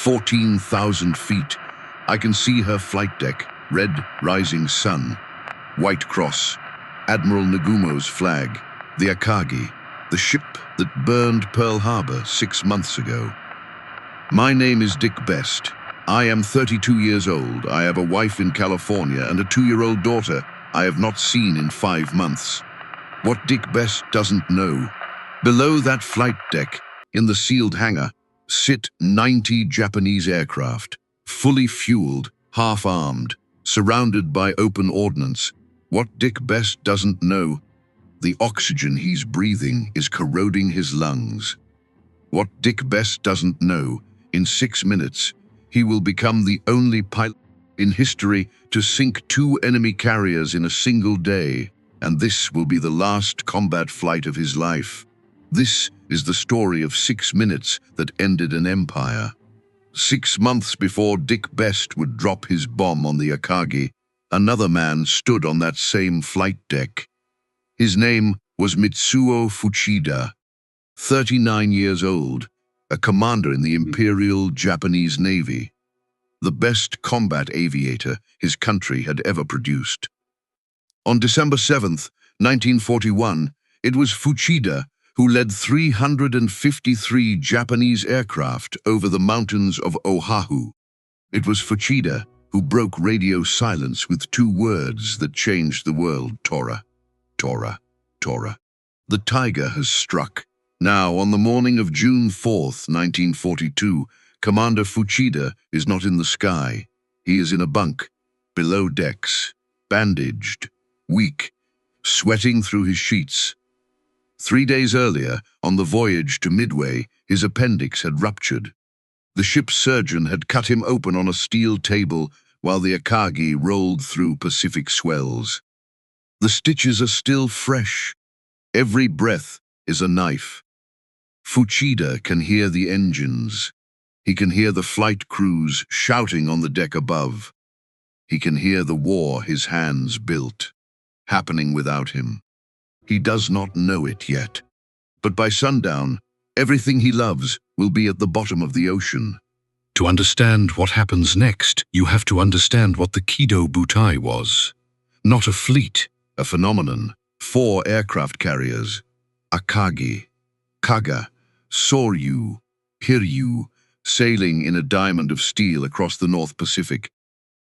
14,000 feet. I can see her flight deck, red rising sun, white cross, Admiral Nagumo's flag, the Akagi, the ship that burned Pearl Harbor 6 months ago. My name is Dick Best. I am 32 years old. I have a wife in California and a 2-year-old daughter I have not seen in 5 months. What Dick Best doesn't know, below that flight deck, in the sealed hangar, sit 90 Japanese aircraft, fully fueled, half-armed, surrounded by open ordnance. What Dick Best doesn't know, the oxygen he's breathing is corroding his lungs. What Dick Best doesn't know, in 6 minutes, he will become the only pilot in history to sink 2 enemy carriers in a single day, and this will be the last combat flight of his life. This is the story of 6 minutes that ended an empire. 6 months before Dick Best would drop his bomb on the Akagi, another man stood on that same flight deck. His name was Mitsuo Fuchida, 39 years old, a commander in the Imperial Japanese Navy, the best combat aviator his country had ever produced. On December 7th, 1941, it was Fuchida who led 353 Japanese aircraft over the mountains of Oahu. It was Fuchida who broke radio silence with 2 words that changed the world: Tora, Tora, Tora. The tiger has struck. Now, on the morning of June 4th, 1942, Commander Fuchida is not in the sky. He is in a bunk, below decks, bandaged, weak, sweating through his sheets. 3 days earlier, on the voyage to Midway, his appendix had ruptured. The ship's surgeon had cut him open on a steel table while the Akagi rolled through Pacific swells. The stitches are still fresh. Every breath is a knife. Fuchida can hear the engines. He can hear the flight crews shouting on the deck above. He can hear the war his hands built, happening without him. He does not know it yet. But by sundown, everything he loves will be at the bottom of the ocean. To understand what happens next, you have to understand what the Kido Butai was. Not a fleet, a phenomenon. 4 aircraft carriers: Akagi, Kaga, Sōryū, Hiryū, sailing in a diamond of steel across the North Pacific.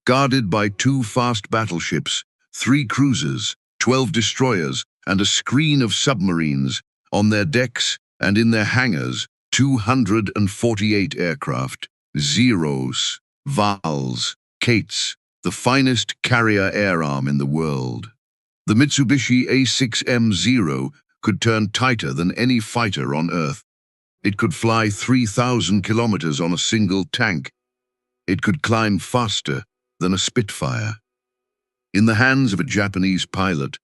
Guarded by 2 fast battleships, 3 cruisers, 12 destroyers, and a screen of submarines, on their decks and in their hangars, 248 aircraft, Zeros, Vals, Kates, the finest carrier air arm in the world. The Mitsubishi A6M0 could turn tighter than any fighter on Earth. It could fly 3,000 kilometers on a single tank. It could climb faster than a Spitfire. In the hands of a Japanese pilot,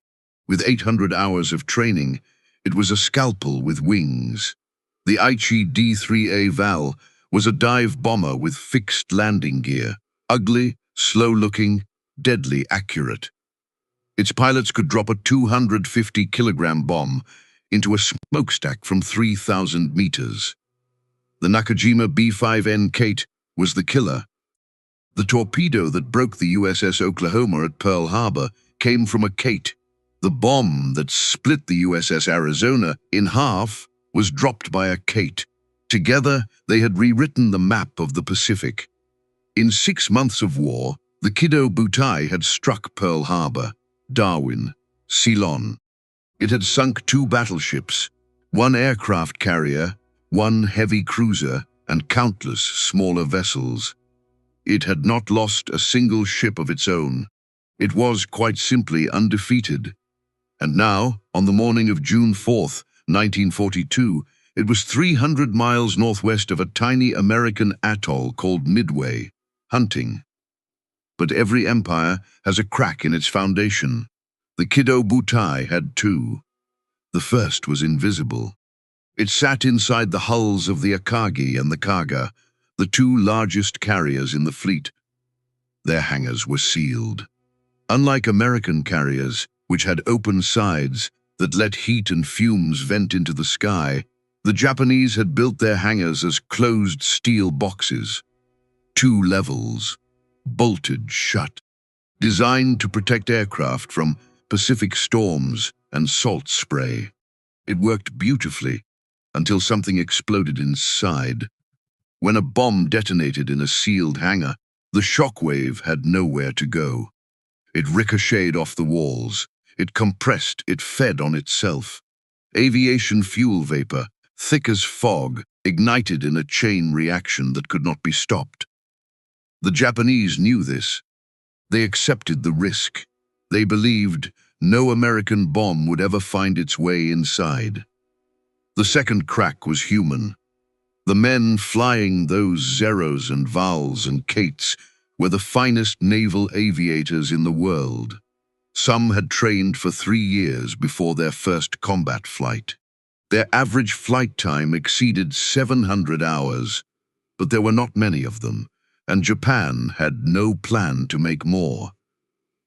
with 800 hours of training, it was a scalpel with wings. The Aichi D3A Val was a dive bomber with fixed landing gear, ugly, slow-looking, deadly accurate. Its pilots could drop a 250-kilogram bomb into a smokestack from 3,000 meters. The Nakajima B-5N Kate was the killer. The torpedo that broke the USS Oklahoma at Pearl Harbor came from a Kate. The bomb that split the USS Arizona in half was dropped by a Kate. Together, they had rewritten the map of the Pacific. In 6 months of war, the Kido Butai had struck Pearl Harbor, Darwin, Ceylon. It had sunk 2 battleships, 1 aircraft carrier, 1 heavy cruiser, and countless smaller vessels. It had not lost a single ship of its own. It was quite simply undefeated. And now, on the morning of June 4th, 1942, it was 300 miles northwest of a tiny American atoll called Midway, hunting. But every empire has a crack in its foundation. The Kido Butai had 2. The first was invisible. It sat inside the hulls of the Akagi and the Kaga, the 2 largest carriers in the fleet. Their hangars were sealed. Unlike American carriers, which had open sides that let heat and fumes vent into the sky, the Japanese had built their hangars as closed steel boxes. 2 levels, bolted shut, designed to protect aircraft from Pacific storms and salt spray. It worked beautifully until something exploded inside. When a bomb detonated in a sealed hangar, the shockwave had nowhere to go. It ricocheted off the walls. It compressed, it fed on itself. Aviation fuel vapor, thick as fog, ignited in a chain reaction that could not be stopped. The Japanese knew this. They accepted the risk. They believed no American bomb would ever find its way inside. The second crack was human. The men flying those Zeros and Vals and Kates were the finest naval aviators in the world. Some had trained for 3 years before their first combat flight. Their average flight time exceeded 700 hours, but there were not many of them, and Japan had no plan to make more.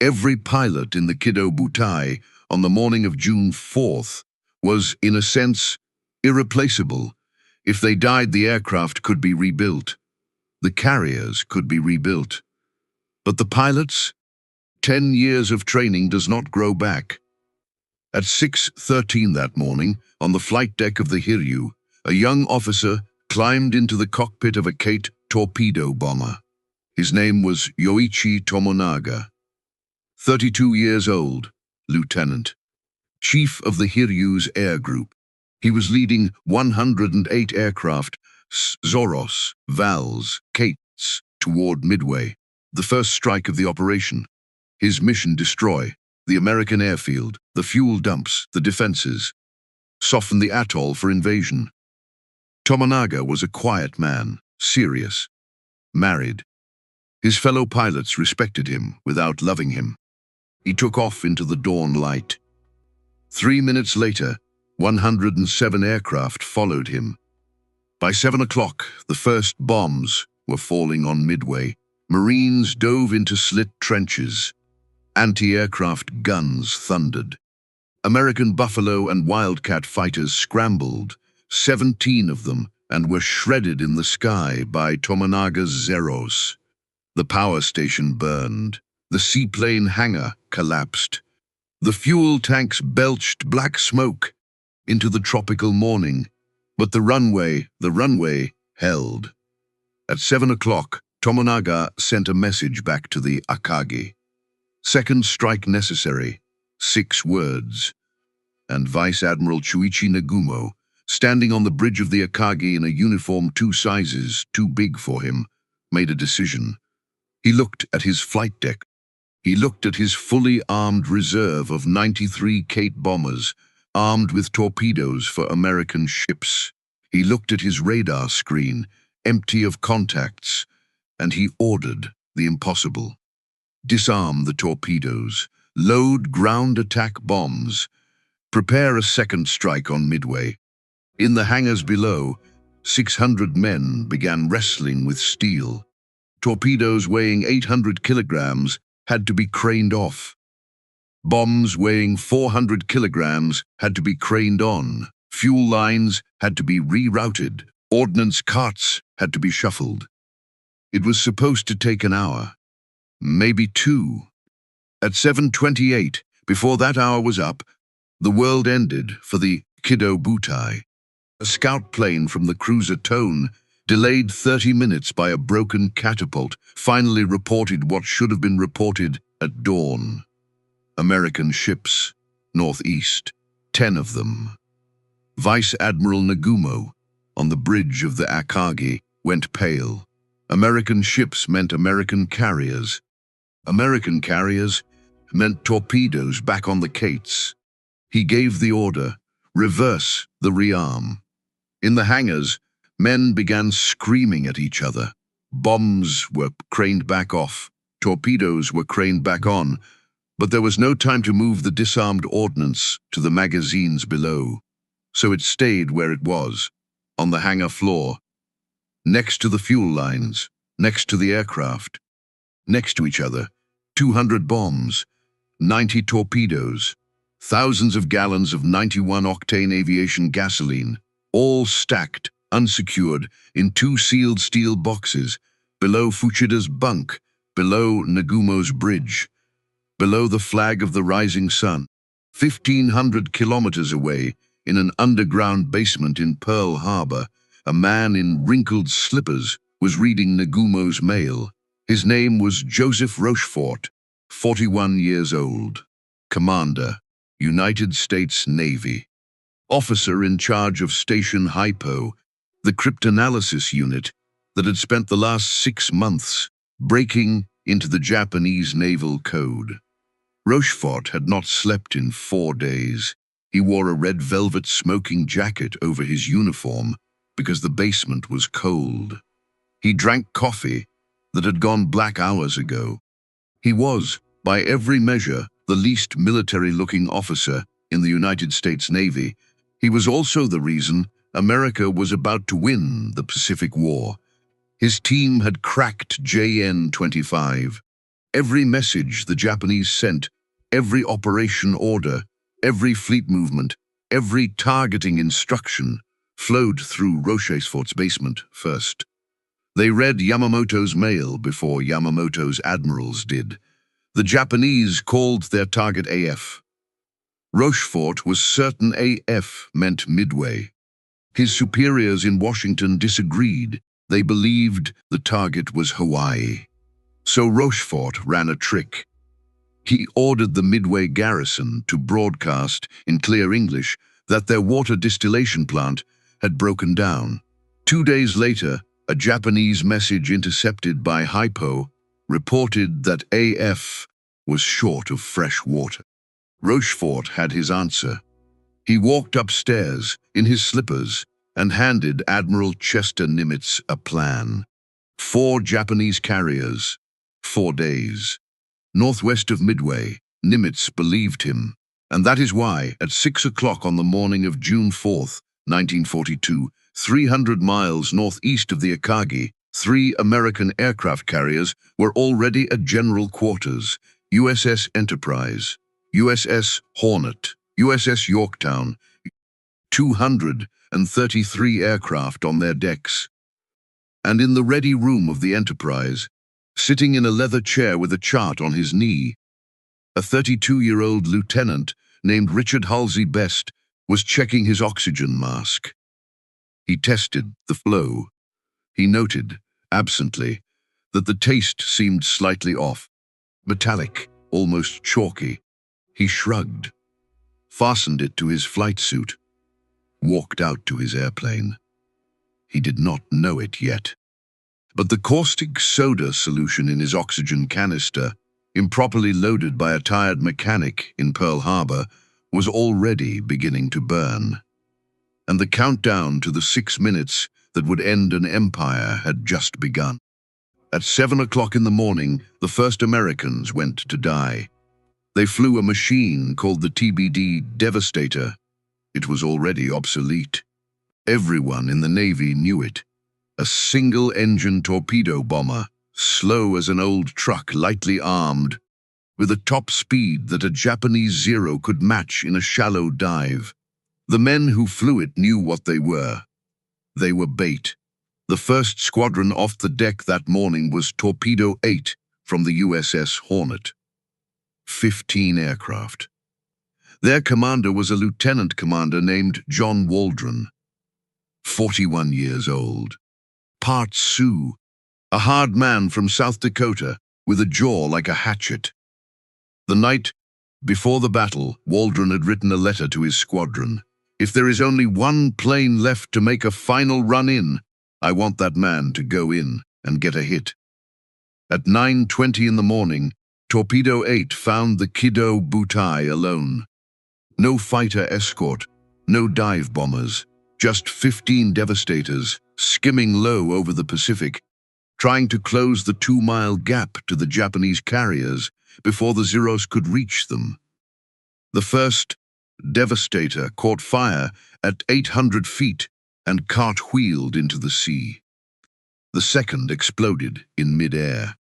Every pilot in the WWII on the morning of June 4th was, in a sense, irreplaceable. If they died, the aircraft could be rebuilt. The carriers could be rebuilt. But the pilots? 10 years of training does not grow back. At 6:13 that morning, on the flight deck of the Hiryū, a young officer climbed into the cockpit of a Kate torpedo bomber. His name was Yoichi Tomonaga. 32 years old, lieutenant, chief of the Hiryū's air group. He was leading 108 aircraft, Zoros, Vals, Kates, toward Midway, the first strike of the operation. His mission: destroy the American airfield, the fuel dumps, the defenses, soften the atoll for invasion. Tomonaga was a quiet man, serious, married. His fellow pilots respected him without loving him. He took off into the dawn light. 3 minutes later, 107 aircraft followed him. By 7 o'clock, the first bombs were falling on Midway. Marines dove into slit trenches. Anti-aircraft guns thundered. American Buffalo and Wildcat fighters scrambled, 17 of them, and were shredded in the sky by Tomonaga's Zeros. The power station burned. The seaplane hangar collapsed. The fuel tanks belched black smoke into the tropical morning, but the runway held. At 7 o'clock, Tomonaga sent a message back to the Akagi. Second strike necessary, 6 words. And Vice Admiral Chuichi Nagumo, standing on the bridge of the Akagi in a uniform 2 sizes too big for him, made a decision. He looked at his flight deck. He looked at his fully armed reserve of 93 Kate bombers, armed with torpedoes for American ships. He looked at his radar screen, empty of contacts, and he ordered the impossible. Disarm the torpedoes, load ground attack bombs, prepare a second strike on Midway. In the hangars below, 600 men began wrestling with steel. Torpedoes weighing 800 kilograms had to be craned off. Bombs weighing 400 kilograms had to be craned on. Fuel lines had to be rerouted. Ordnance carts had to be shuffled. It was supposed to take an hour, maybe 2. At 7:28, before that hour was up, the world ended for the WWII. A scout plane from the cruiser Tone, delayed 30 minutes by a broken catapult, finally reported what should have been reported at dawn. American ships, northeast, 10 of them. Vice Admiral Nagumo, on the bridge of the Akagi, went pale. American ships meant American carriers. American carriers meant torpedoes back on the Kates. He gave the order, reverse the rearm. In the hangars, men began screaming at each other. Bombs were craned back off. Torpedoes were craned back on. But there was no time to move the disarmed ordnance to the magazines below. So it stayed where it was, on the hangar floor, next to the fuel lines, next to the aircraft, next to each other, 200 bombs, 90 torpedoes, thousands of gallons of 91-octane aviation gasoline, all stacked, unsecured, in 2 sealed steel boxes, below Fuchida's bunk, below Nagumo's bridge, below the flag of the rising sun, 1,500 kilometers away, in an underground basement in Pearl Harbor, a man in wrinkled slippers was reading Nagumo's mail. His name was Joseph Rochefort, 41 years old. Commander, United States Navy. Officer in charge of Station Hypo, the cryptanalysis unit that had spent the last 6 months breaking into the Japanese naval code. Rochefort had not slept in 4 days. He wore a red velvet smoking jacket over his uniform because the basement was cold. He drank coffee that had gone black hours ago. He was, by every measure, the least military-looking officer in the United States Navy. He was also the reason America was about to win the Pacific War. His team had cracked JN-25. Every message the Japanese sent, every operation order, every fleet movement, every targeting instruction flowed through Rochefort's basement first. They read Yamamoto's mail before Yamamoto's admirals did. The Japanese called their target AF. Rochefort was certain AF meant Midway. His superiors in Washington disagreed. They believed the target was Hawaii. So Rochefort ran a trick. He ordered the Midway garrison to broadcast in clear English that their water distillation plant had broken down. 2 days later, a Japanese message intercepted by Hypo reported that AF was short of fresh water. Rochefort had his answer. He walked upstairs in his slippers and handed Admiral Chester Nimitz a plan. 4 Japanese carriers, 4 days. Northwest of Midway, Nimitz believed him, and that is why, at 6 o'clock on the morning of June 4th, 1942, 300 miles northeast of the Akagi, 3 American aircraft carriers were already at general quarters: USS Enterprise, USS Hornet, USS Yorktown, 233 aircraft on their decks. And in the ready room of the Enterprise, sitting in a leather chair with a chart on his knee, a 32-year-old lieutenant named Richard Halsey Best was checking his oxygen mask. He tested the flow. He noted, absently, that the taste seemed slightly off, metallic, almost chalky. He shrugged, fastened it to his flight suit, walked out to his airplane. He did not know it yet, but the caustic soda solution in his oxygen canister, improperly loaded by a tired mechanic in Pearl Harbor, was already beginning to burn. And the countdown to the 6 minutes that would end an empire had just begun. At 7 o'clock in the morning, the first Americans went to die. They flew a machine called the TBD Devastator. It was already obsolete. Everyone in the Navy knew it. A single-engine torpedo bomber, slow as an old truck, lightly armed, with a top speed that a Japanese Zero could match in a shallow dive. The men who flew it knew what they were. They were bait. The first squadron off the deck that morning was Torpedo 8 from the USS Hornet. 15 aircraft. Their commander was a lieutenant commander named John Waldron, 41 years old. Part Sioux, a hard man from South Dakota with a jaw like a hatchet. The night before the battle, Waldron had written a letter to his squadron. If there is only one plane left to make a final run in, I want that man to go in and get a hit. At 9:20 in the morning, Torpedo 8 found the Kido Butai alone. No fighter escort, no dive bombers, just 15 Devastators skimming low over the Pacific, trying to close the 2-mile gap to the Japanese carriers before the Zeros could reach them. The first Devastator caught fire at 800 feet and cartwheeled into the sea. The second exploded in mid-air.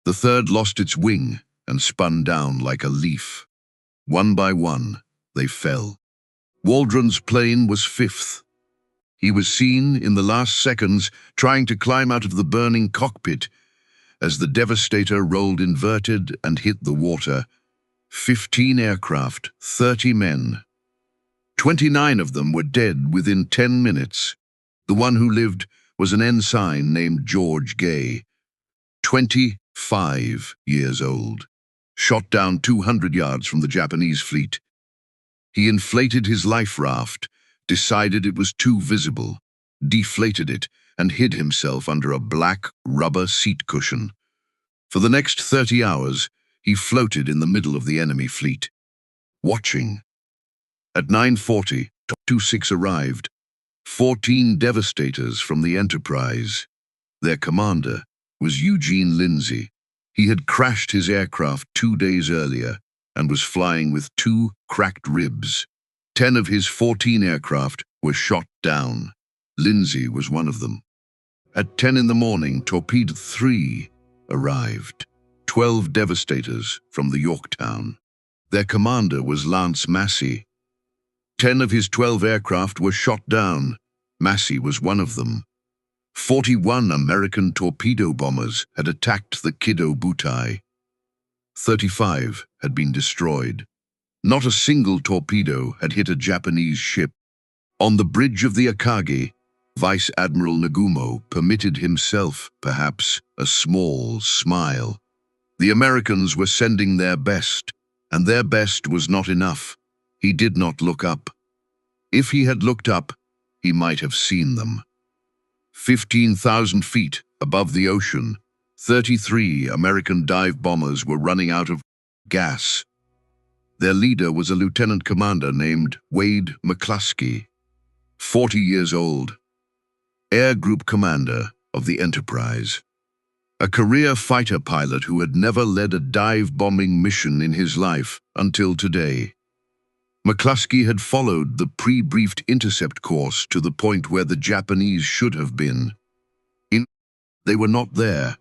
The third lost its wing and spun down like a leaf. One by one, they fell. Waldron's plane was 5th. He was seen in the last seconds trying to climb out of the burning cockpit as the Devastator rolled inverted and hit the water. 15 aircraft, 30 men. 29 of them were dead within 10 minutes. The one who lived was an ensign named George Gay, 25 years old, shot down 200 yards from the Japanese fleet. He inflated his life raft, decided it was too visible, deflated it, and hid himself under a black rubber seat cushion. For the next 30 hours, he floated in the middle of the enemy fleet, watching. At 9:40, 26 arrived, 14 Devastators from the Enterprise. Their commander was Eugene Lindsay. He had crashed his aircraft 2 days earlier and was flying with 2 cracked ribs. 10 of his 14 aircraft were shot down. Lindsay was one of them. At 10 in the morning, Torpedo 3 arrived. 12 Devastators from the Yorktown. Their commander was Lance Massey. 10 of his 12 aircraft were shot down. Massey was one of them. 41 American torpedo bombers had attacked the Kido Butai. 35 had been destroyed. Not a single torpedo had hit a Japanese ship. On the bridge of the Akagi, Vice Admiral Nagumo permitted himself, perhaps, a small smile. The Americans were sending their best, and their best was not enough. He did not look up. If he had looked up, he might have seen them. 15,000 feet above the ocean, 33 American dive bombers were running out of gas. Their leader was a lieutenant commander named Wade McCluskey, 40 years old, Air Group Commander of the Enterprise. A career fighter pilot who had never led a dive-bombing mission in his life until today. McCluskey had followed the pre-briefed intercept course to the point where the Japanese should have been. They were not there.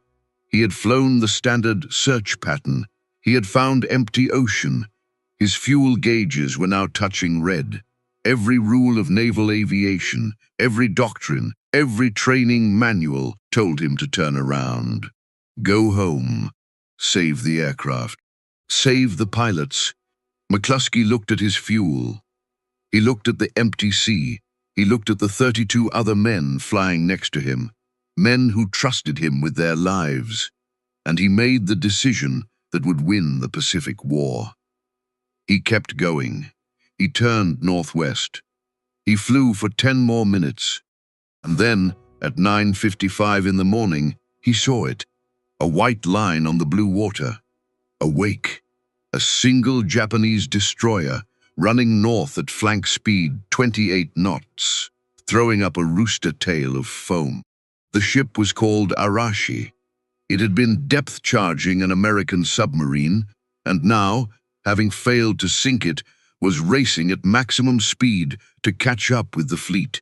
He had flown the standard search pattern. He had found empty ocean. His fuel gauges were now touching red. Every rule of naval aviation, every doctrine, every training manual told him to turn around. Go home. Save the aircraft. Save the pilots. McCluskey looked at his fuel. He looked at the empty sea. He looked at the 32 other men flying next to him, men who trusted him with their lives, and he made the decision that would win the Pacific War. He kept going. He turned northwest. He flew for 10 more minutes, and then, at 9:55 in the morning, he saw it, a white line on the blue water, a wake. A single Japanese destroyer running north at flank speed 28 knots, throwing up a rooster tail of foam. The ship was called Arashi. It had been depth-charging an American submarine, and now, having failed to sink it, was racing at maximum speed to catch up with the fleet.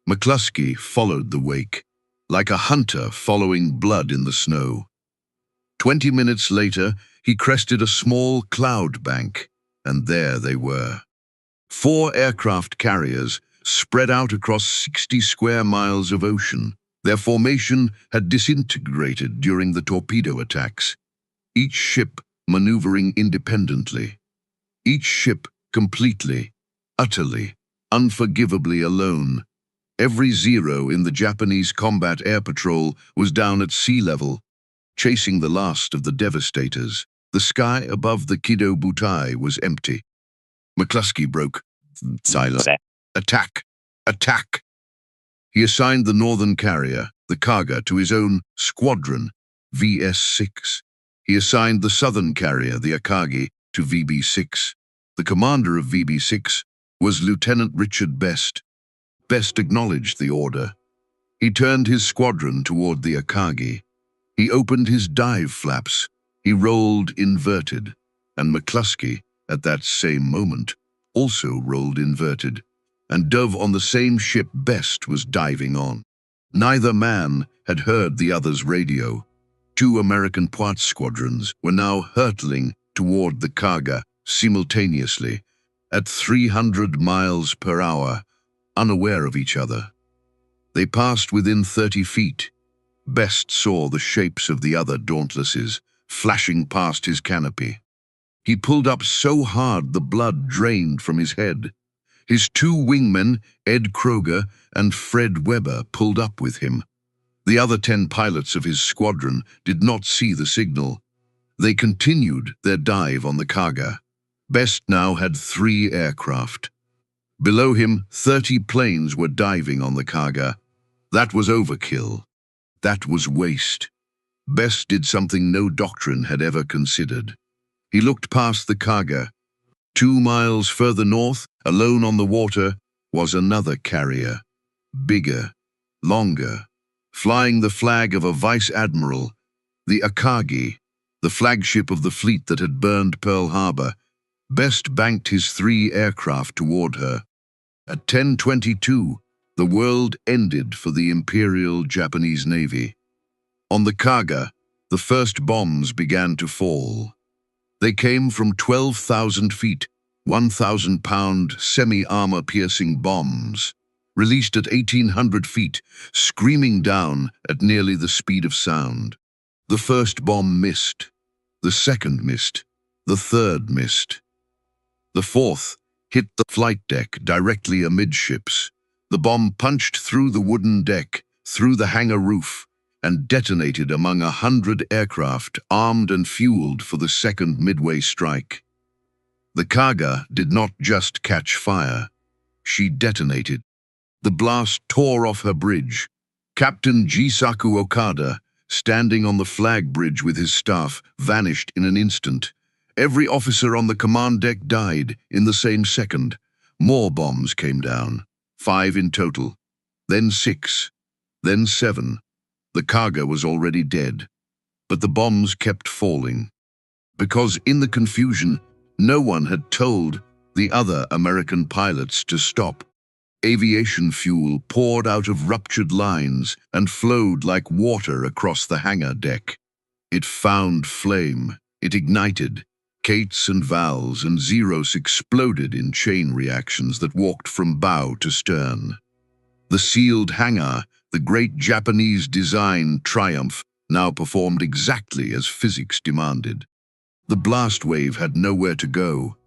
McCluskey followed the wake, like a hunter following blood in the snow. 20 minutes later, he crested a small cloud bank, and there they were. 4 aircraft carriers spread out across 60 square miles of ocean. Their formation had disintegrated during the torpedo attacks, each ship maneuvering independently. Each ship completely, utterly, unforgivably alone. Every Zero in the Japanese combat air patrol was down at sea level, chasing the last of the Devastators. The sky above the Kido Butai was empty. McCluskey broke silence. Attack! Attack! He assigned the northern carrier, the Kaga, to his own squadron, VS-6. He assigned the southern carrier, the Akagi, to VB-6. The commander of VB-6 was Lieutenant Richard Best. Best acknowledged the order. He turned his squadron toward the Akagi. He opened his dive flaps. He rolled inverted, and McCluskey, at that same moment, also rolled inverted, and dove on the same ship Best was diving on. Neither man had heard the other's radio. 2 American Poids squadrons were now hurtling toward the Kaga simultaneously, at 300 miles per hour, unaware of each other. They passed within 30 feet. Best saw the shapes of the other Dauntlesses flashing past his canopy. He pulled up so hard the blood drained from his head. His two wingmen, Ed Kroger and Fred Weber, pulled up with him. The other 10 pilots of his squadron did not see the signal. They continued their dive on the Kaga. Best now had 3 aircraft. Below him, 30 planes were diving on the Kaga. That was overkill. That was waste. Best did something no doctrine had ever considered. He looked past the Kaga. 2 miles further north, alone on the water, was another carrier. Bigger, longer, flying the flag of a vice admiral, the Akagi, the flagship of the fleet that had burned Pearl Harbor. Best banked his 3 aircraft toward her. At 10:22, the world ended for the Imperial Japanese Navy. On the Kaga, the first bombs began to fall. They came from 12,000 feet, 1,000-pound semi-armor-piercing bombs, released at 1,800 feet, screaming down at nearly the speed of sound. The first bomb missed. The second missed. The third missed. The fourth hit the flight deck directly amidships. The bomb punched through the wooden deck, through the hangar roof, and detonated among 100 aircraft armed and fueled for the second Midway strike. The Kaga did not just catch fire. She detonated. The blast tore off her bridge. Captain Jisaku Okada, standing on the flag bridge with his staff, vanished in an instant. Every officer on the command deck died in the same second. More bombs came down, 5 in total, then 6, then 7. The Kaga was already dead, but the bombs kept falling. Because in the confusion, no one had told the other American pilots to stop. Aviation fuel poured out of ruptured lines and flowed like water across the hangar deck. It found flame. It ignited. Gates and valves and Zeros exploded in chain reactions that walked from bow to stern. The sealed hangar, the great Japanese design triumph, now performed exactly as physics demanded. The blast wave had nowhere to go,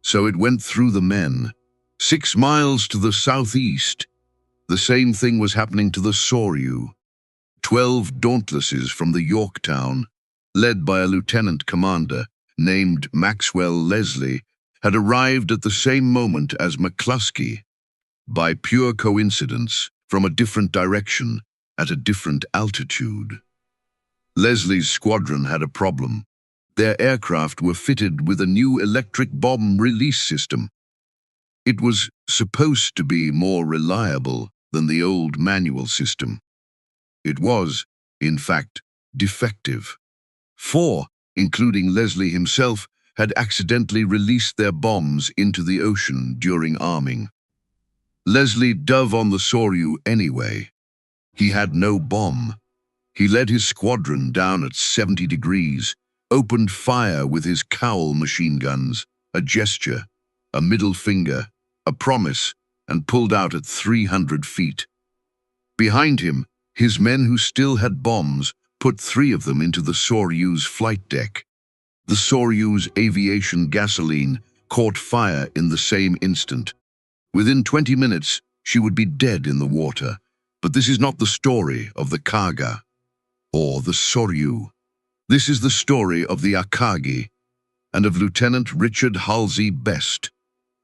so it went through the men. 6 miles to the southeast, the same thing was happening to the Sōryū. 12 Dauntlesses from the Yorktown, led by a lieutenant commander named Maxwell Leslie, had arrived at the same moment as McCluskey, by pure coincidence, from a different direction, at a different altitude. Leslie's squadron had a problem. Their aircraft were fitted with a new electric bomb release system. It was supposed to be more reliable than the old manual system. It was, in fact, defective. 4, including Leslie himself, had accidentally released their bombs into the ocean during arming. Leslie dove on the Sōryū anyway. He had no bomb. He led his squadron down at 70 degrees, opened fire with his cowl machine guns, a gesture, a middle finger, a promise, and pulled out at 300 feet. Behind him, his men who still had bombs put 3 of them into the Sōryū's flight deck. The Sōryū's aviation gasoline caught fire in the same instant. Within 20 minutes, she would be dead in the water. But this is not the story of the Kaga or the Sōryū. This is the story of the Akagi and of Lieutenant Richard Halsey Best.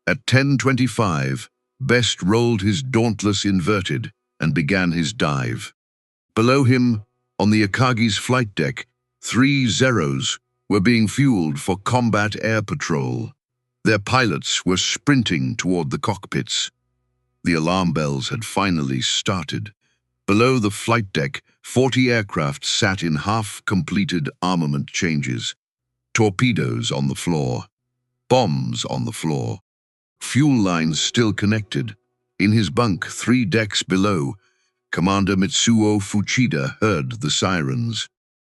At 10:25, Best rolled his Dauntless inverted and began his dive. Below him, on the Akagi's flight deck, 3 Zeros were being fueled for combat air patrol. Their pilots were sprinting toward the cockpits. The alarm bells had finally started. Below the flight deck, 40 aircraft sat in half-completed armament changes. Torpedoes on the floor. Bombs on the floor. Fuel lines still connected. In his bunk 3 decks below, Commander Mitsuo Fuchida heard the sirens.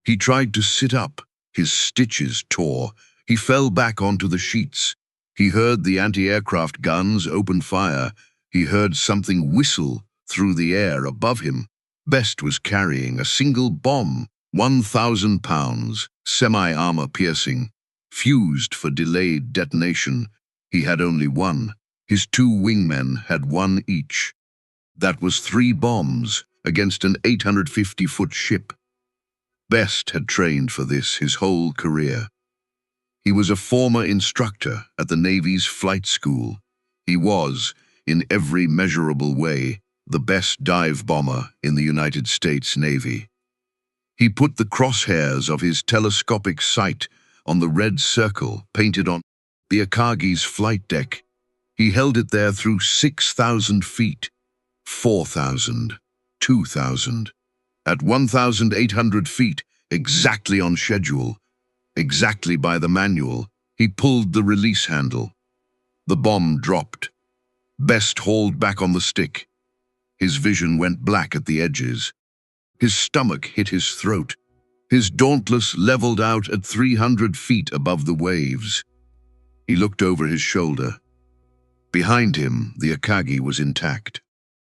He tried to sit up. His stitches tore. He fell back onto the sheets. He heard the anti-aircraft guns open fire. He heard something whistle through the air above him. Best was carrying a single bomb, 1,000 pounds, semi-armor piercing, fused for delayed detonation. He had only one. His two wingmen had one each. That was 3 bombs against an 850-foot ship. Best had trained for this his whole career. He was a former instructor at the Navy's flight school. He was, in every measurable way, the best dive bomber in the United States Navy. He put the crosshairs of his telescopic sight on the red circle painted on the Akagi's flight deck. He held it there through 6,000 feet, 4,000, 2,000. At 1,800 feet, exactly on schedule, exactly by the manual, he pulled the release handle. The bomb dropped. Best hauled back on the stick. His vision went black at the edges. His stomach hit his throat. His Dauntless leveled out at 300 feet above the waves. He looked over his shoulder. Behind him, the Akagi was intact.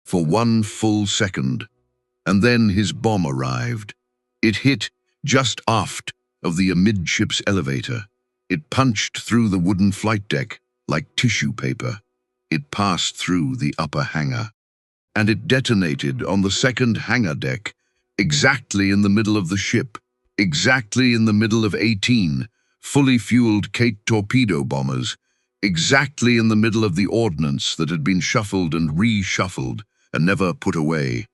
For 1 full second, and then his bomb arrived. It hit just aft of the amidships elevator. It punched through the wooden flight deck like tissue paper. It passed through the upper hangar. And it detonated on the second hangar deck, exactly in the middle of the ship, exactly in the middle of 18 fully fueled Kate torpedo bombers, exactly in the middle of the ordnance that had been shuffled and reshuffled and never put away.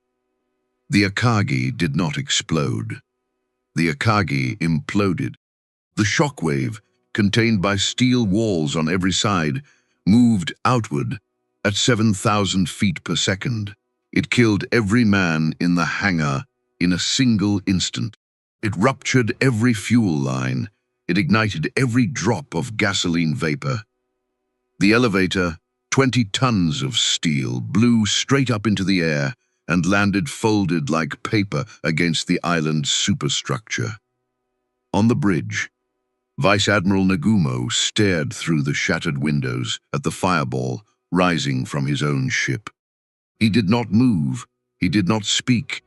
The Akagi did not explode. The Akagi imploded. The shockwave, contained by steel walls on every side, moved outward at 7,000 feet per second. It killed every man in the hangar in a single instant. It ruptured every fuel line. It ignited every drop of gasoline vapor. The elevator, 20 tons of steel, blew straight up into the air and landed folded like paper against the island's superstructure. On the bridge, Vice Admiral Nagumo stared through the shattered windows at the fireball rising from his own ship. He did not move. He did not speak.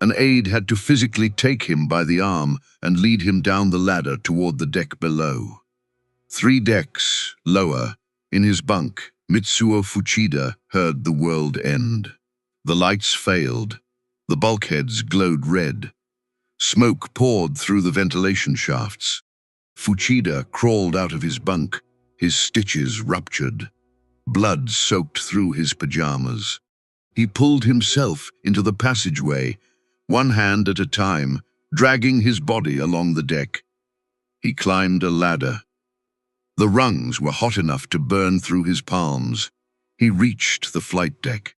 An aide had to physically take him by the arm and lead him down the ladder toward the deck below. 3 decks lower, in his bunk, Mitsuo Fuchida heard the world end. The lights failed. The bulkheads glowed red. Smoke poured through the ventilation shafts. Fuchida crawled out of his bunk, his stitches ruptured. Blood soaked through his pajamas. He pulled himself into the passageway, one hand at a time, dragging his body along the deck. He climbed a ladder. The rungs were hot enough to burn through his palms. He reached the flight deck.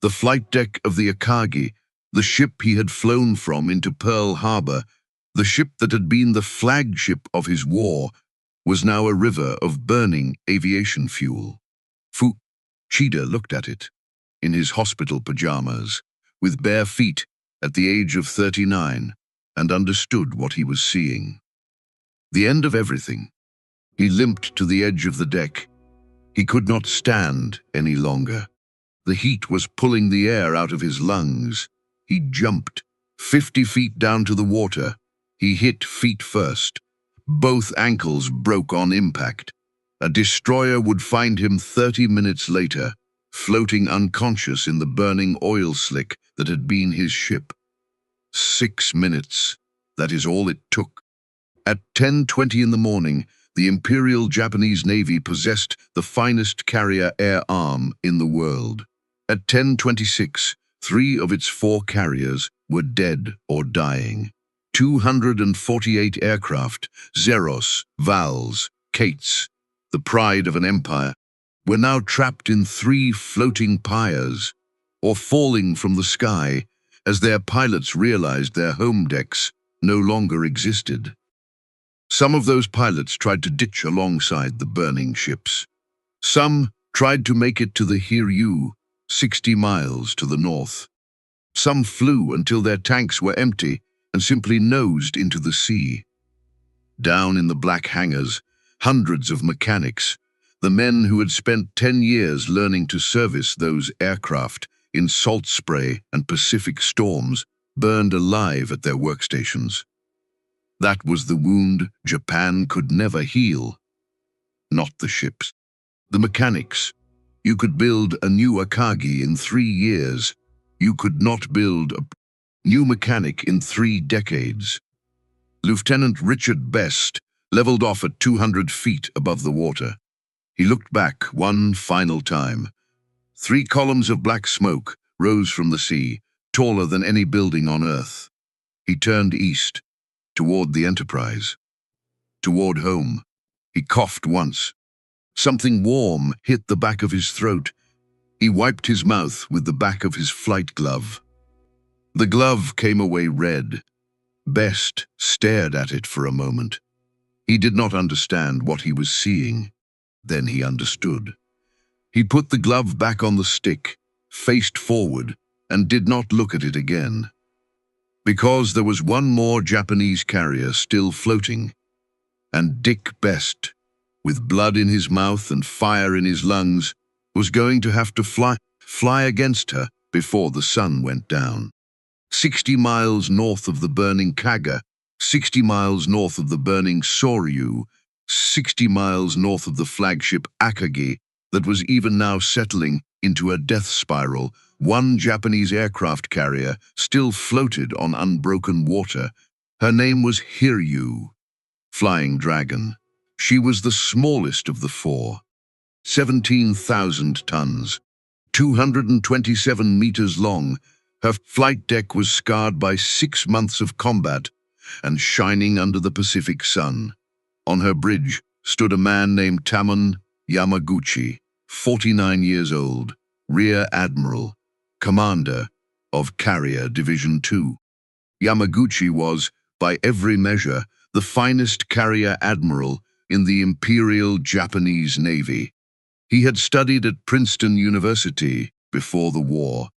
The flight deck of the Akagi, the ship he had flown from into Pearl Harbor, the ship that had been the flagship of his war, was now a river of burning aviation fuel. Fuchida looked at it, in his hospital pajamas, with bare feet at the age of 39, and understood what he was seeing. The end of everything. He limped to the edge of the deck. He could not stand any longer. The heat was pulling the air out of his lungs. He jumped 50 feet down to the water. He hit feet first. Both ankles broke on impact. A destroyer would find him 30 minutes later, floating unconscious in the burning oil slick that had been his ship. 6 minutes. That is all it took. At 10:20 in the morning, the Imperial Japanese Navy possessed the finest carrier air arm in the world. At 10:26, 3 of its 4 carriers were dead or dying. 248 aircraft, Zeros, Vals, Kates, the pride of an empire, were now trapped in 3 floating pyres, or falling from the sky as their pilots realized their home decks no longer existed. Some of those pilots tried to ditch alongside the burning ships. Some tried to make it to the Hiryū, 60 miles to the north. Some flew until their tanks were empty and simply nosed into the sea. Down in the black hangars, hundreds of mechanics, The men who had spent 10 years learning to service those aircraft in salt spray and Pacific storms burned alive at their workstations. That was the wound Japan could never heal. Not the ships. The mechanics. You could build a new Akagi in 3 years. You could not build a new mechanic in 3 decades. Lieutenant Richard Best leveled off at 200 feet above the water. He looked back one final time. 3 columns of black smoke rose from the sea, taller than any building on Earth. He turned east, toward the Enterprise, toward home. He coughed once. Something warm hit the back of his throat. He wiped his mouth with the back of his flight glove. The glove came away red. Best stared at it for a moment. He did not understand what he was seeing. Then he understood. He put the glove back on the stick, faced forward, and did not look at it again. Because there was one more Japanese carrier still floating, and Dick Best, with blood in his mouth and fire in his lungs, was going to have to fly against her before the sun went down. 60 miles north of the burning Kaga, 60 miles north of the burning Sōryū, 60 miles north of the flagship Akagi that was even now settling into a death spiral, one Japanese aircraft carrier still floated on unbroken water. Her name was Hiryū, Flying Dragon. She was the smallest of the 4. 17,000 tons, 227 meters long. Her flight deck was scarred by 6 months of combat and shining under the Pacific sun. On her bridge stood a man named Tamon Yamaguchi, 49 years old, Rear Admiral, Commander of Carrier Division 2. Yamaguchi was, by every measure, the finest carrier admiral in the Imperial Japanese Navy. He had studied at Princeton University before the war.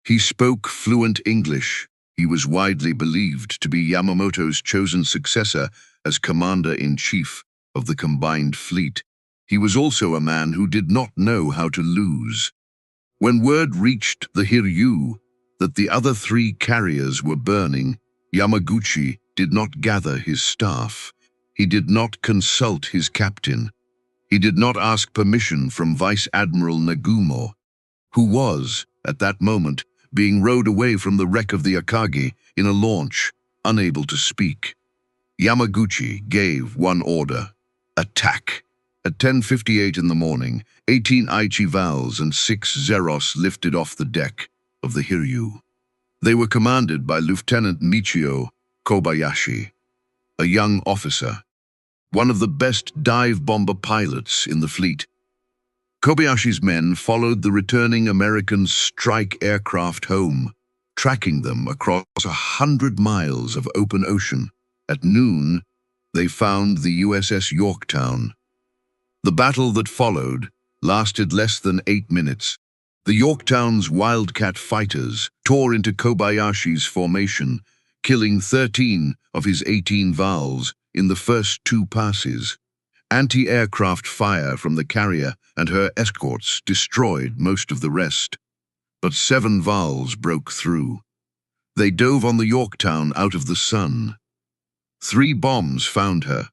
He spoke fluent English. He was widely believed to be Yamamoto's chosen successor as Commander-in-Chief of the combined fleet. He was also a man who did not know how to lose. When word reached the Hiryū that the other 3 carriers were burning, Yamaguchi did not gather his staff. He did not consult his captain. He did not ask permission from Vice Admiral Nagumo, who was, at that moment, being rowed away from the wreck of the Akagi in a launch, unable to speak. Yamaguchi gave one order: attack. At 10:58 in the morning, 18 Aichi Vals and 6 Zeros lifted off the deck of the Hiryū. They were commanded by Lieutenant Michio Kobayashi, a young officer, one of the best dive bomber pilots in the fleet. Kobayashi's men followed the returning American strike aircraft home, tracking them across 100 miles of open ocean. At noon, they found the USS Yorktown. The battle that followed lasted less than 8 minutes. The Yorktown's Wildcat fighters tore into Kobayashi's formation, killing 13 of his 18 Vals in the first 2 passes. Anti-aircraft fire from the carrier and her escorts destroyed most of the rest, but 7 Vals broke through. They dove on the Yorktown out of the sun. 3 bombs found her.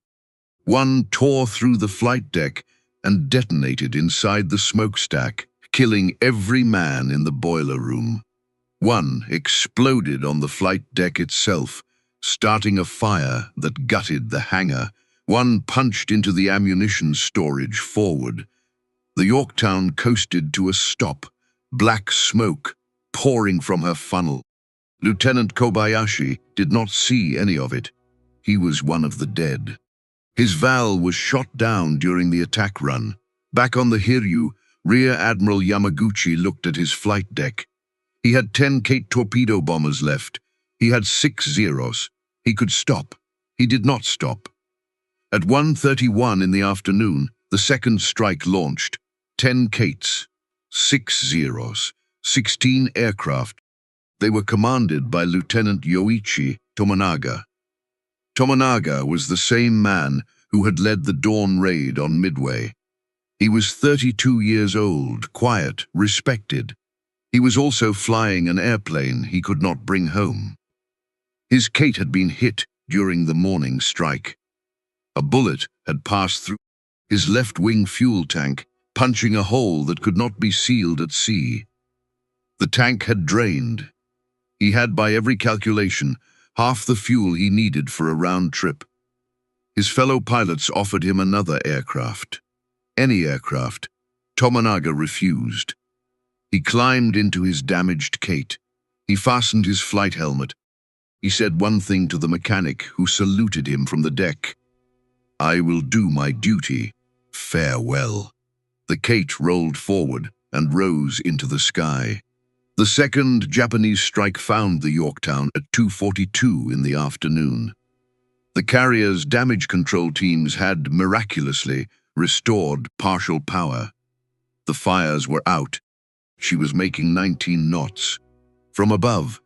One tore through the flight deck and detonated inside the smokestack, killing every man in the boiler room. One exploded on the flight deck itself, starting a fire that gutted the hangar. One punched into the ammunition storage forward. The Yorktown coasted to a stop, black smoke pouring from her funnel. Lieutenant Kobayashi did not see any of it. He was one of the dead. His Val was shot down during the attack run. Back on the Hiryū, Rear Admiral Yamaguchi looked at his flight deck. He had 10 Kate torpedo bombers left. He had 6 Zeros. He could stop. He did not stop. At 1:31 in the afternoon, the second strike launched. 10 Kates, 6 Zeros, 16 aircraft. They were commanded by Lieutenant Yoichi Tomonaga. Tomonaga was the same man who had led the dawn raid on Midway. He was 32 years old, quiet, respected. He was also flying an airplane he could not bring home. His Kate had been hit during the morning strike. A bullet had passed through his left-wing fuel tank, punching a hole that could not be sealed at sea. The tank had drained. He had, by every calculation, half the fuel he needed for a round trip. His fellow pilots offered him another aircraft. Any aircraft. Tomonaga refused. He climbed into his damaged Kate. He fastened his flight helmet. He said one thing to the mechanic, who saluted him from the deck. "I will do my duty. Farewell." The Kate rolled forward and rose into the sky. The second Japanese strike found the Yorktown at 2:42 in the afternoon. The carrier's damage control teams had miraculously restored partial power. The fires were out. She was making 19 knots. From above,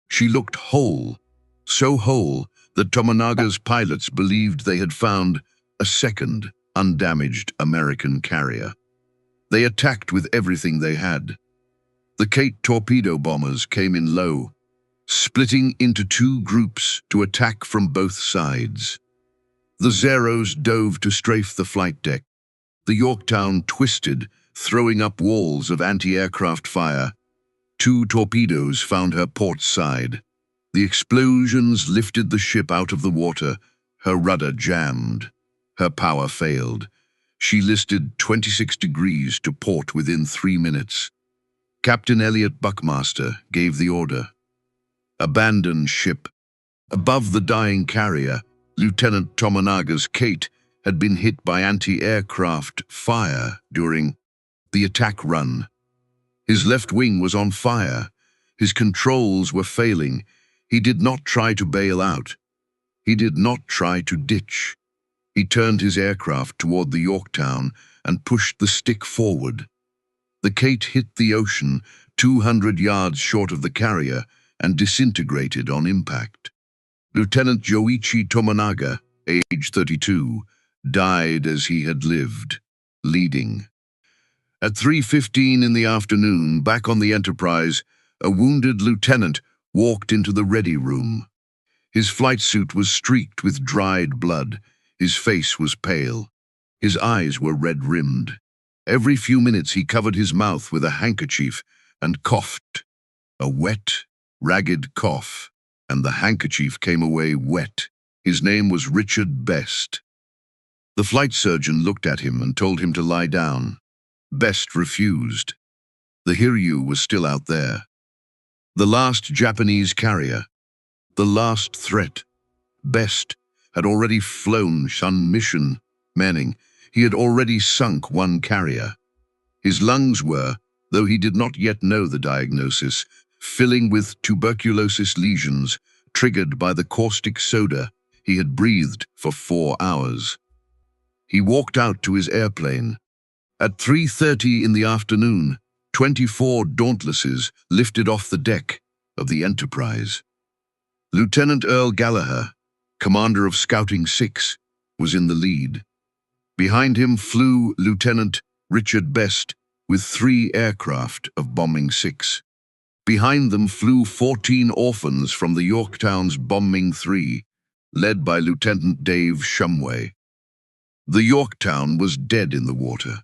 she looked whole, so whole that Tomonaga's pilots believed they had found a second, undamaged American carrier. They attacked with everything they had. The Kate torpedo bombers came in low, splitting into two groups to attack from both sides. The Zeros dove to strafe the flight deck. The Yorktown twisted, throwing up walls of anti-aircraft fire. Two torpedoes found her port side. The explosions lifted the ship out of the water. Her rudder jammed. Her power failed. She listed 26 degrees to port within 3 minutes. Captain Elliot Buckmaster gave the order. Abandon ship. Above the dying carrier, Lieutenant Tomonaga's Kate had been hit by anti-aircraft fire during the attack run. His left wing was on fire. His controls were failing. He did not try to bail out. He did not try to ditch. He turned his aircraft toward the Yorktown and pushed the stick forward. The Kate hit the ocean 200 yards short of the carrier and disintegrated on impact. Lieutenant Joichi Tomonaga, age 32, died as he had lived, leading. At 3:15 in the afternoon, back on the Enterprise, a wounded lieutenant walked into the ready room. His flight suit was streaked with dried blood. His face was pale. His eyes were red-rimmed. Every few minutes he covered his mouth with a handkerchief and coughed. A wet, ragged cough, and the handkerchief came away wet. His name was Richard Best. The flight surgeon looked at him and told him to lie down. Best refused. The Hiryū was still out there. The last Japanese carrier. The last threat. Best had already flown on mission, meaning he had already sunk one carrier. His lungs were, though he did not yet know the diagnosis, filling with tuberculosis lesions triggered by the caustic soda he had breathed for 4 hours. He walked out to his airplane. At 3:30 in the afternoon, 24 Dauntlesses lifted off the deck of the Enterprise. Lieutenant Earl Gallagher, commander of Scouting 6, was in the lead. Behind him flew Lieutenant Richard Best with 3 aircraft of Bombing 6. Behind them flew 14 orphans from the Yorktown's Bombing 3, led by Lieutenant Dave Shumway. The Yorktown was dead in the water.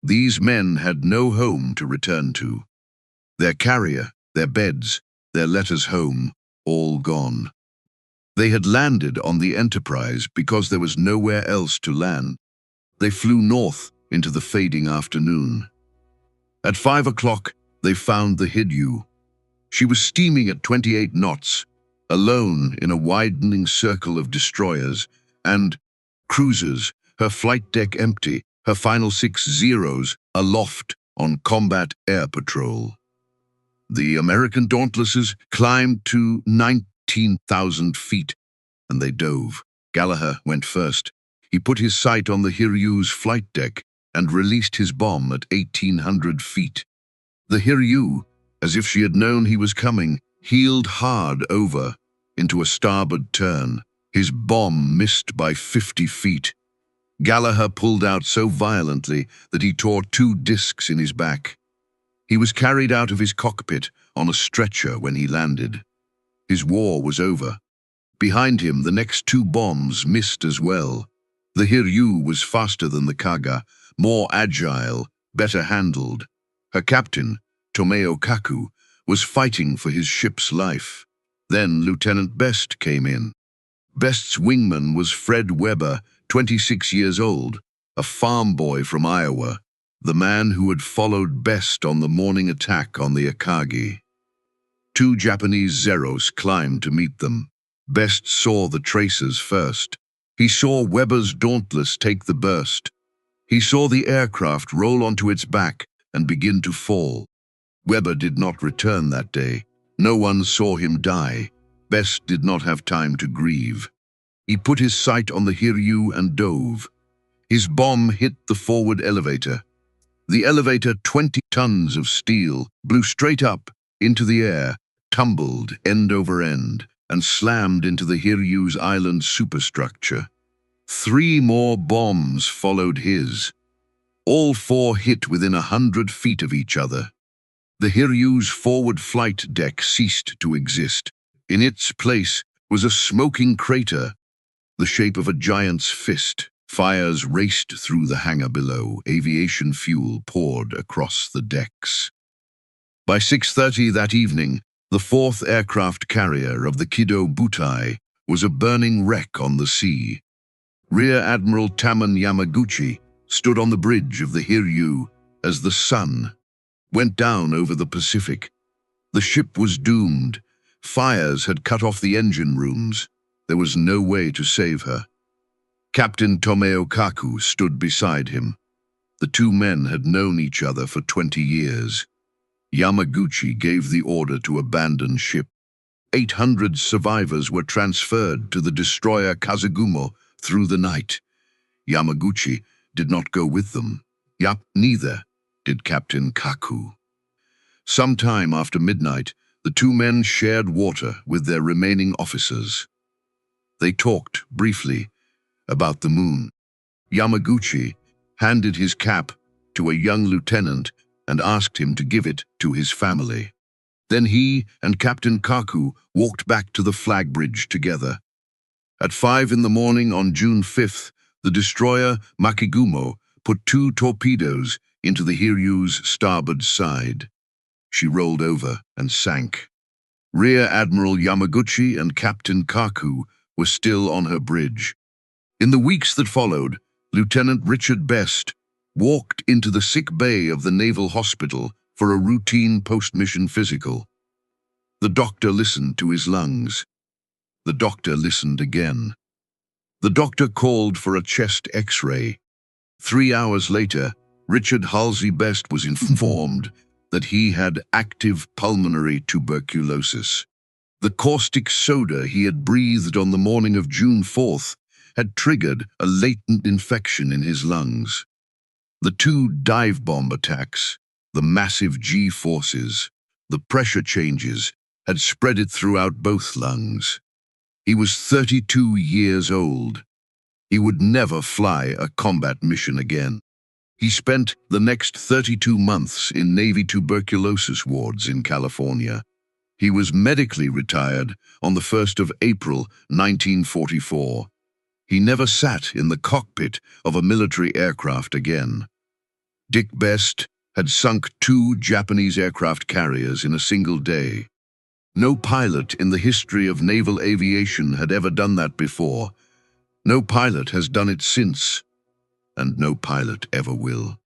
These men had no home to return to. Their carrier, their beds, their letters home, all gone. They had landed on the Enterprise because there was nowhere else to land. They flew north into the fading afternoon. At 5 o'clock, they found the Hiryū. She was steaming at 28 knots, alone in a widening circle of destroyers and cruisers, her flight deck empty, her final 6 Zeros aloft on combat air patrol. The American Dauntlesses climbed to 19,000 feet, and they dove. Gallagher went first. He put his sight on the Hiryū's flight deck and released his bomb at 1,800 feet. The Hiryū, as if she had known he was coming, heeled hard over into a starboard turn. His bomb missed by 50 feet. Gallagher pulled out so violently that he tore 2 discs in his back. He was carried out of his cockpit on a stretcher when he landed. His war was over. Behind him, the next 2 bombs missed as well. The Hiryū was faster than the Kaga, more agile, better handled. Her captain, Tomeo Kaku, was fighting for his ship's life. Then Lieutenant Best came in. Best's wingman was Fred Weber, 26 years old, a farm boy from Iowa, the man who had followed Best on the morning attack on the Akagi. 2 Japanese Zeros climbed to meet them. Best saw the tracers first. He saw Weber's Dauntless take the burst. He saw the aircraft roll onto its back and begin to fall. Weber did not return that day. No one saw him die. Best did not have time to grieve. He put his sight on the Hiryū and dove. His bomb hit the forward elevator. The elevator, 20 tons of steel, blew straight up into the air, tumbled end over end, and slammed into the Hiryū's island superstructure. 3 more bombs followed his. All 4 hit within 100 feet of each other. The Hiryū's forward flight deck ceased to exist. In its place was a smoking crater, the shape of a giant's fist. Fires raced through the hangar below. Aviation fuel poured across the decks. By 6:30 that evening, the 4th aircraft carrier of the WWII was a burning wreck on the sea. Rear Admiral Taman Yamaguchi stood on the bridge of the Hiryū as the sun went down over the Pacific. The ship was doomed. Fires had cut off the engine rooms. There was no way to save her. Captain Tomeo Kaku stood beside him. The 2 men had known each other for 20 years. Yamaguchi gave the order to abandon ship. 800 survivors were transferred to the destroyer Kazugumo through the night. Yamaguchi did not go with them. Neither did Captain Kaku. Sometime after midnight, the 2 men shared water with their remaining officers. They talked briefly about the moon. Yamaguchi handed his cap to a young lieutenant and asked him to give it to his family. Then he and Captain Kaku walked back to the flag bridge together. At 5 in the morning on June 5th, the destroyer Nagumo put 2 torpedoes into the Hiryū's starboard side. She rolled over and sank. Rear Admiral Yamaguchi and Captain Kaku were still on her bridge. In the weeks that followed, Lieutenant Richard Best walked into the sick bay of the Naval Hospital for a routine post-mission physical. The doctor listened to his lungs. The doctor listened again. The doctor called for a chest X-ray. 3 hours later, Richard Halsey Best was informed that he had active pulmonary tuberculosis. The caustic soda he had breathed on the morning of June 4th had triggered a latent infection in his lungs. The 2 dive bomb attacks, the massive G-forces, the pressure changes had spread it throughout both lungs. He was 32 years old. He would never fly a combat mission again. He spent the next 32 months in Navy tuberculosis wards in California. He was medically retired on the 1st of April, 1944. He never sat in the cockpit of a military aircraft again. Dick Best had sunk 2 Japanese aircraft carriers in a single day. No pilot in the history of naval aviation had ever done that before. No pilot has done it since, and no pilot ever will.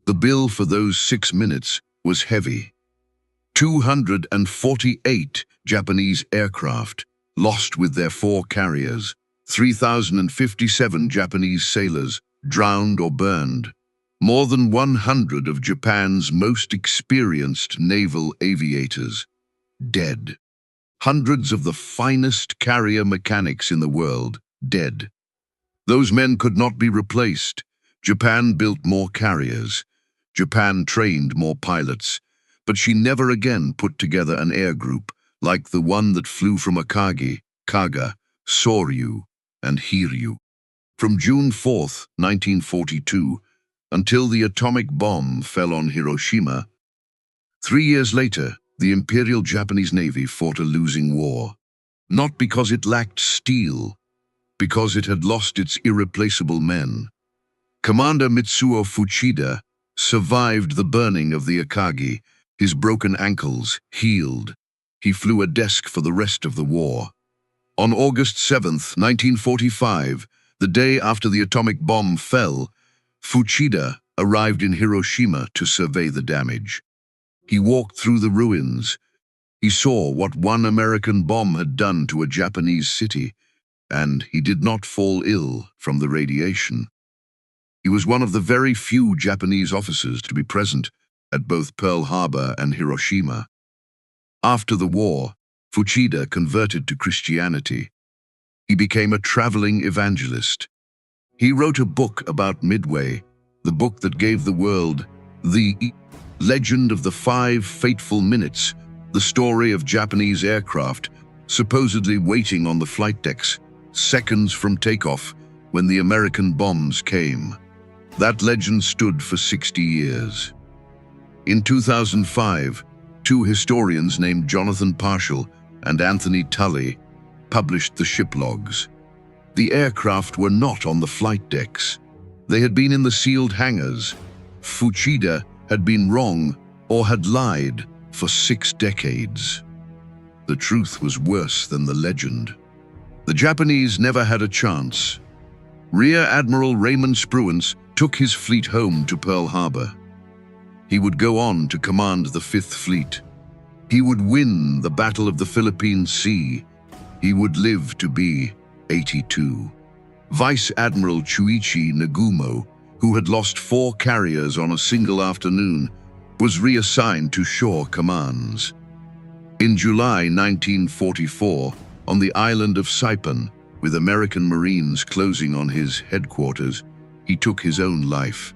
The bill for those 6 minutes was heavy. 248 Japanese aircraft lost with their 4 carriers, 3,057 Japanese sailors drowned or burned, more than 100 of Japan's most experienced naval aviators dead. Hundreds of the finest carrier mechanics in the world dead. Those men could not be replaced. Japan built more carriers. Japan trained more pilots. But she never again put together an air group like the one that flew from Akagi, Kaga, Sōryū, and Hiryū. From June 4, 1942, until the atomic bomb fell on Hiroshima, 3 years later, the Imperial Japanese Navy fought a losing war. Not because it lacked steel, because it had lost its irreplaceable men. Commander Mitsuo Fuchida survived the burning of the Akagi. His broken ankles healed. He flew a desk for the rest of the war. On August 7, 1945, the day after the atomic bomb fell, Fuchida arrived in Hiroshima to survey the damage. He walked through the ruins. He saw what one American bomb had done to a Japanese city, and he did not fall ill from the radiation. He was one of the very few Japanese officers to be present at both Pearl Harbor and Hiroshima. After the war, Fuchida converted to Christianity. He became a traveling evangelist. He wrote a book about Midway, the book that gave the world the legend of the 5 fateful minutes, the story of Japanese aircraft supposedly waiting on the flight decks, seconds from takeoff, when the American bombs came. That legend stood for 60 years. In 2005, 2 historians named Jonathan Parshall and Anthony Tully published the ship logs. The aircraft were not on the flight decks. They had been in the sealed hangars. Fuchida had been wrong or had lied for 6 decades. The truth was worse than the legend. The Japanese never had a chance. Rear Admiral Raymond Spruance took his fleet home to Pearl Harbor. He would go on to command the 5th Fleet. He would win the Battle of the Philippine Sea. He would live to be 82. Vice Admiral Chuichi Nagumo, who had lost 4 carriers on a single afternoon, was reassigned to shore commands. In July 1944, on the island of Saipan, with American Marines closing on his headquarters, he took his own life.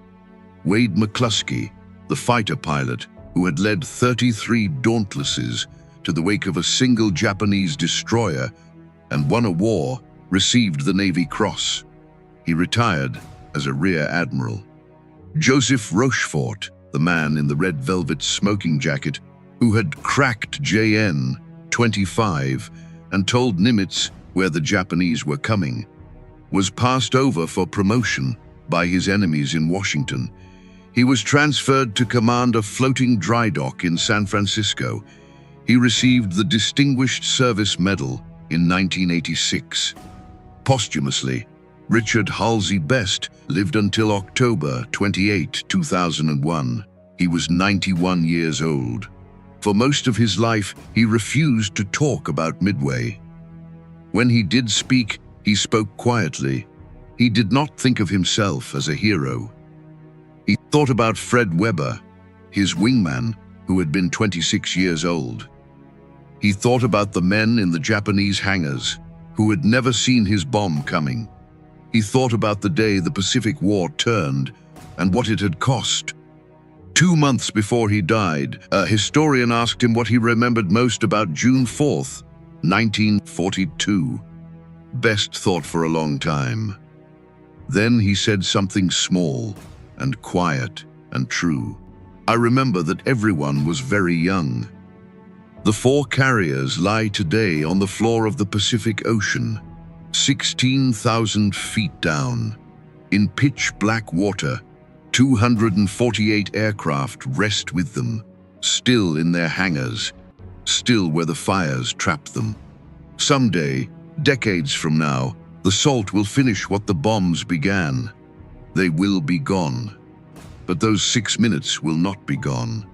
Wade McCluskey, the fighter pilot who had led 33 Dauntlesses to the wake of a single Japanese destroyer and won a war, received the Navy Cross. He retired as a rear admiral. Joseph Rochefort, the man in the red velvet smoking jacket who had cracked JN-25 and told Nimitz where the Japanese were coming, was passed over for promotion by his enemies in Washington. He was transferred to command a floating dry dock in San Francisco. He received the Distinguished Service Medal in 1986. Posthumously, Richard Halsey Best lived until October 28, 2001. He was 91 years old. For most of his life, he refused to talk about Midway. When he did speak, he spoke quietly. He did not think of himself as a hero. He thought about Fred Weber, his wingman, who had been 26 years old. He thought about the men in the Japanese hangars, who had never seen his bomb coming. He thought about the day the Pacific War turned and what it had cost. 2 months before he died, a historian asked him what he remembered most about June 4th, 1942. Best thought for a long time. Then he said something small and quiet and true. I remember that everyone was very young. The 4 carriers lie today on the floor of the Pacific Ocean, 16,000 feet down. In pitch-black water, 248 aircraft rest with them, still in their hangars, still where the fires trapped them. Someday, decades from now, the salt will finish what the bombs began. They will be gone. But those 6 minutes will not be gone.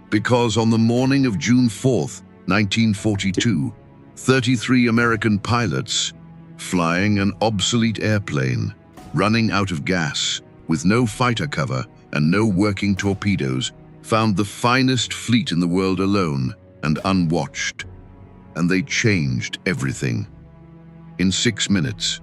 Because on the morning of June 4th, 1942, 33 American pilots, flying an obsolete airplane, running out of gas, with no fighter cover and no working torpedoes, found the finest fleet in the world alone and unwatched. And they changed everything. In 6 minutes,